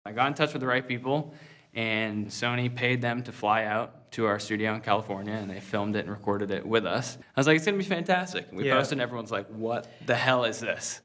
I got in touch with the right people, and Sony paid them to fly out to our studio in California, and they filmed it and recorded it with us. I was like, it's gonna be fantastic. We posted, and everyone's like, what the hell is this?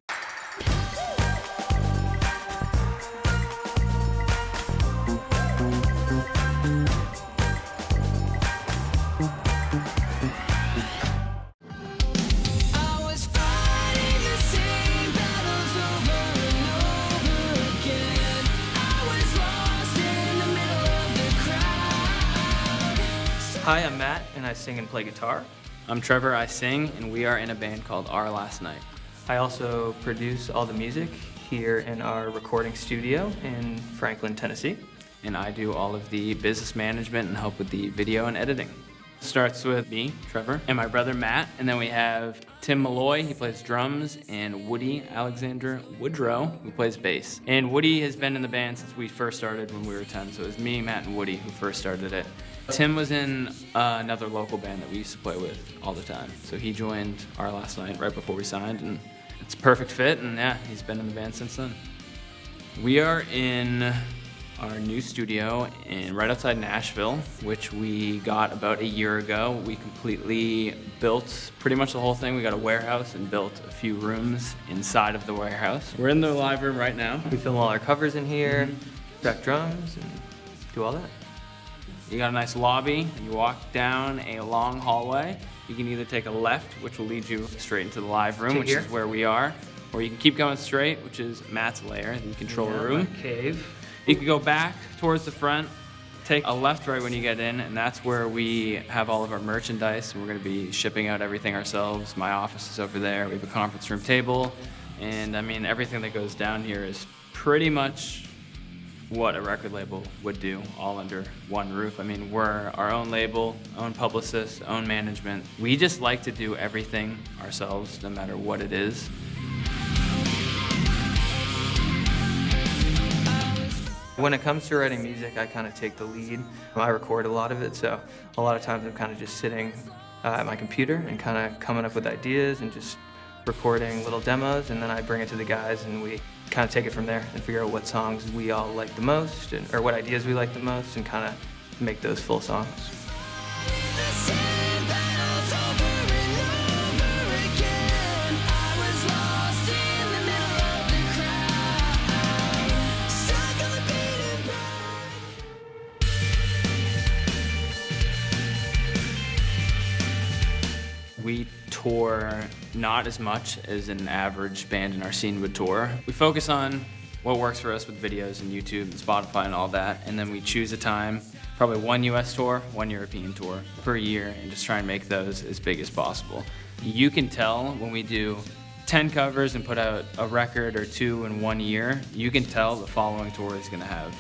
Hi, I'm Matt, and I sing and play guitar. I'm Trevor, I sing, and we are in a band called Our Last Night. I also produce all the music here in our recording studio in Franklin, Tennessee. And I do all of the business management and help with the video and editing. It starts with me, Trevor, and my brother Matt, and then we have Tim Malloy, he plays drums, and Woody Alexander Woodrow, who plays bass. And Woody has been in the band since we first started when we were 10, so it was me, Matt, and Woody who first started it. Tim was in another local band that we used to play with all the time. So he joined Our Last Night right before we signed, and it's a perfect fit, and yeah, he's been in the band since then. We are in our new studio right outside Nashville, which we got about a year ago. We completely built pretty much the whole thing. We got a warehouse and built a few rooms inside of the warehouse. We're in the live room right now. We film all our covers in here, track drums, and do all that. You got a nice lobby. You walk down a long hallway. You can either take a left, which will lead you straight into the live room, which is where we are, or you can keep going straight, which is Matt's lair, the control room. My cave. You can go back towards the front, take a left right when you get in, and that's where we have all of our merchandise. We're going to be shipping out everything ourselves. My office is over there. We have a conference room table, and I mean, everything that goes down here is pretty much what a record label would do, all under one roof. I mean, we're our own label, own publicist, own management. We just like to do everything ourselves, no matter what it is. When it comes to writing music, I kind of take the lead. I record a lot of it, so a lot of times I'm kind of just sitting at my computer and kind of coming up with ideas and just recording little demos, and then I bring it to the guys and we kind of take it from there and figure out what songs we all like the most, or what ideas we like the most, and kind of make those full songs. We tour not as much as an average band in our scene would tour. We focus on what works for us with videos and YouTube and Spotify and all that, and then we choose a time, probably one US tour, one European tour per year, and just try and make those as big as possible. You can tell when we do 10 covers and put out a record or two in 1 year, you can tell the following tour is gonna have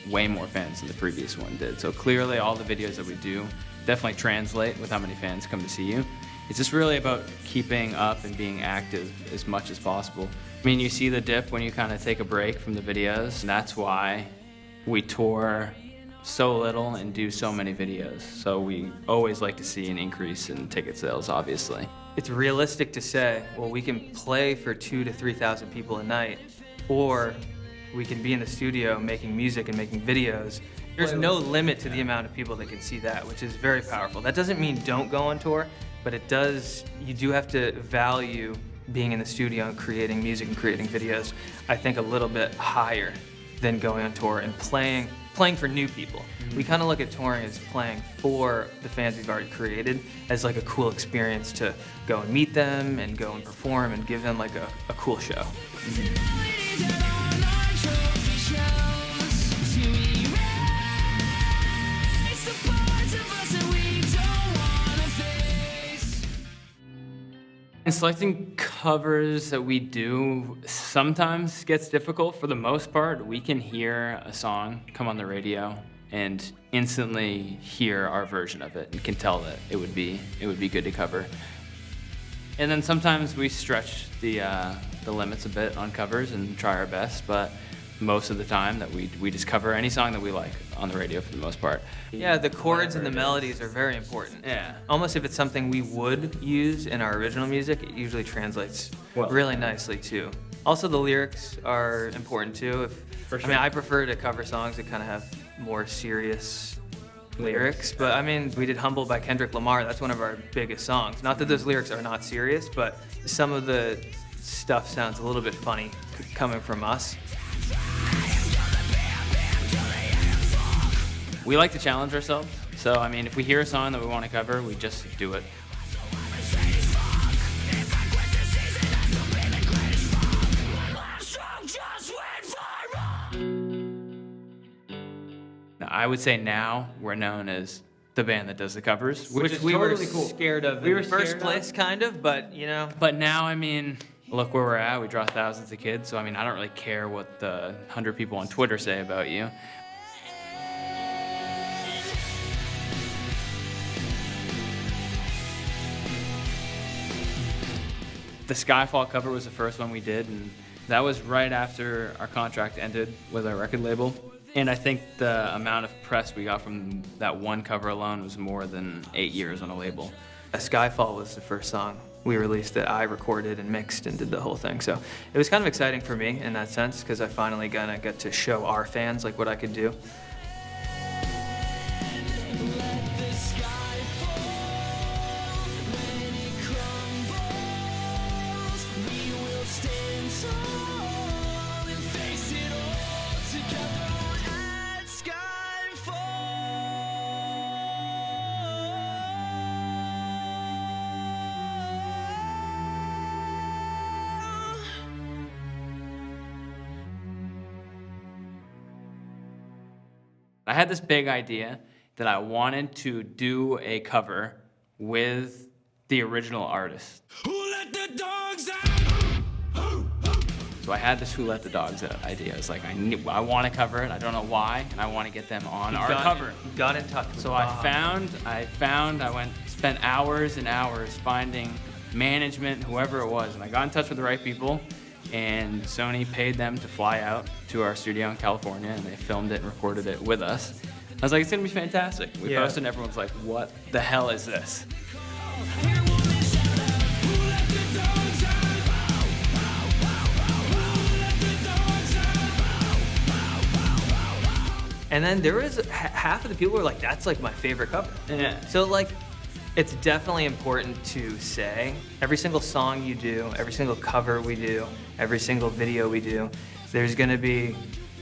way more fans than the previous one did. So clearly all the videos that we do definitely translate with how many fans come to see you. It's just really about keeping up and being active as much as possible. I mean, you see the dip when you kind of take a break from the videos, and that's why we tour so little and do so many videos. So we always like to see an increase in ticket sales, obviously. It's realistic to say, well, we can play for 2,000 to 3,000 people a night, or we can be in the studio making music and making videos. There's no limit to the amount of people that can see that, which is very powerful. That doesn't mean don't go on tour, but it does, you do have to value being in the studio and creating music and creating videos, I think a little bit higher than going on tour and playing for new people. We kind of look at touring as playing for the fans we've already created as like a cool experience to go and meet them and go and perform and give them like a cool show. And selecting covers that we do sometimes gets difficult. For the most part, we can hear a song come on the radio and instantly hear our version of it and can tell that it would be good to cover. And then sometimes we stretch the limits a bit on covers and try our best, but most of the time that we just cover any song that we like on the radio for the most part. Yeah, the chords and the melodies are very important. Yeah. Almost if it's something we would use in our original music, it usually translates really nicely too. Also, the lyrics are important too. For sure. I mean, I prefer to cover songs that kind of have more serious lyrics, but I mean, we did Humble by Kendrick Lamar. That's one of our biggest songs. Not that those lyrics are not serious, but some of the stuff sounds a little bit funny coming from us. We like to challenge ourselves. So, I mean, if we hear a song that we want to cover, we just do it. Now, I would say now we're known as the band that does the covers, Which is we totally were cool. scared of We in were the first scared place, kind of, but you know. But now, I mean, look where we're at. We draw thousands of kids, so I mean, I don't really care what the 100 people on Twitter say about you. The Skyfall cover was the first one we did, and that was right after our contract ended with our record label. And I think the amount of press we got from that one cover alone was more than 8 years on a label. Skyfall was the first song we released that I recorded and mixed and did the whole thing. So it was kind of exciting for me in that sense because I finally gonna get to show our fans like what I could do. I had this big idea that I wanted to do a cover with the original artist. Who let the dogs out? So I had this Who Let the Dogs Out idea. I was like, I want to cover it. I don't know why, and I want to get them on our cover. Got in touch with So Bob. spent hours and hours finding management, whoever it was, and I got in touch with the right people. And Sony paid them to fly out to our studio in California, and they filmed it and recorded it with us. I was like, it's gonna be fantastic. We posted, and everyone's like, what the hell is this? And then there was half of the people were like, that's like my favorite cover. Yeah. So like, it's definitely important to say every single song you do, every single cover we do, every single video we do, there's gonna be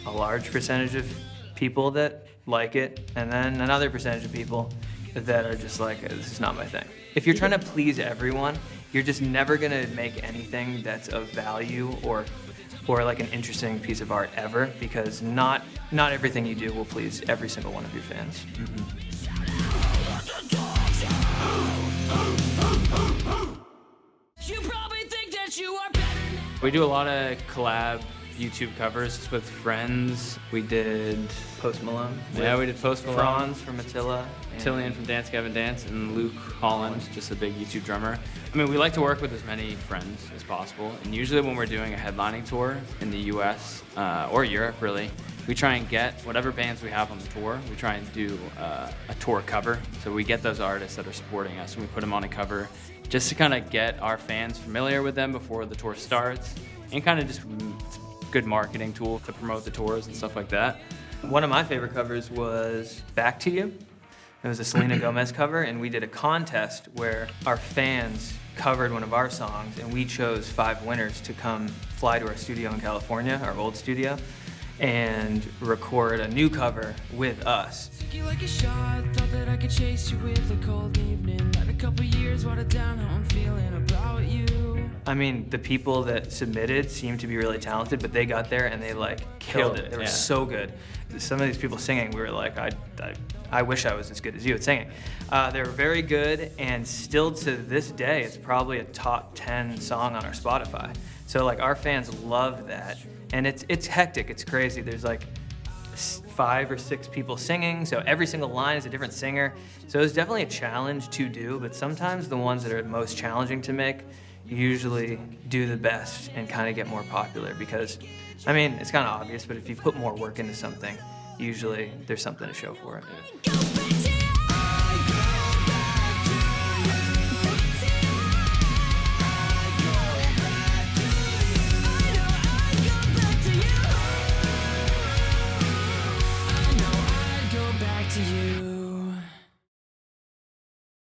a large percentage of people that like it, and then another percentage of people that are just like, this is not my thing. If you're trying to please everyone, you're just never gonna make anything that's of value or like an interesting piece of art ever, because not everything you do will please every single one of your fans. Mm-hmm. We do a lot of collab YouTube covers with friends. We did Post Malone. Yeah, we did Post Malone. Franz from Attila. Tillian from Dance Gavin Dance, and Luke Holland, just a big YouTube drummer. I mean, we like to work with as many friends as possible, and usually when we're doing a headlining tour in the US or Europe, really, we try and get whatever bands we have on the tour, we try and do a tour cover. So we get those artists that are supporting us, and we put them on a cover just to kind of get our fans familiar with them before the tour starts, and kind of just good marketing tool to promote the tours and stuff like that. One of my favorite covers was Back to You. It was a Selena Gomez cover, and we did a contest where our fans covered one of our songs, and we chose 5 winners to come fly to our studio in California, our old studio, and record a new cover with us. Took you like a shot, thought that I could chase you with a cold evening. Let a couple years water down how I'm feeling about you. I mean, the people that submitted seemed to be really talented, but they got there and they like killed it. They were so good. Some of these people singing, we were like, I wish I was as good as you at singing. They were very good, and still to this day, it's probably a top 10 song on our Spotify. So like our fans love that, and it's hectic, it's crazy. There's like 5 or 6 people singing, so every single line is a different singer. So it's definitely a challenge to do, but sometimes the ones that are most challenging to make usually do the best and kind of get more popular, because I mean, it's kind of obvious, but if you put more work into something, usually there's something to show for it. To you.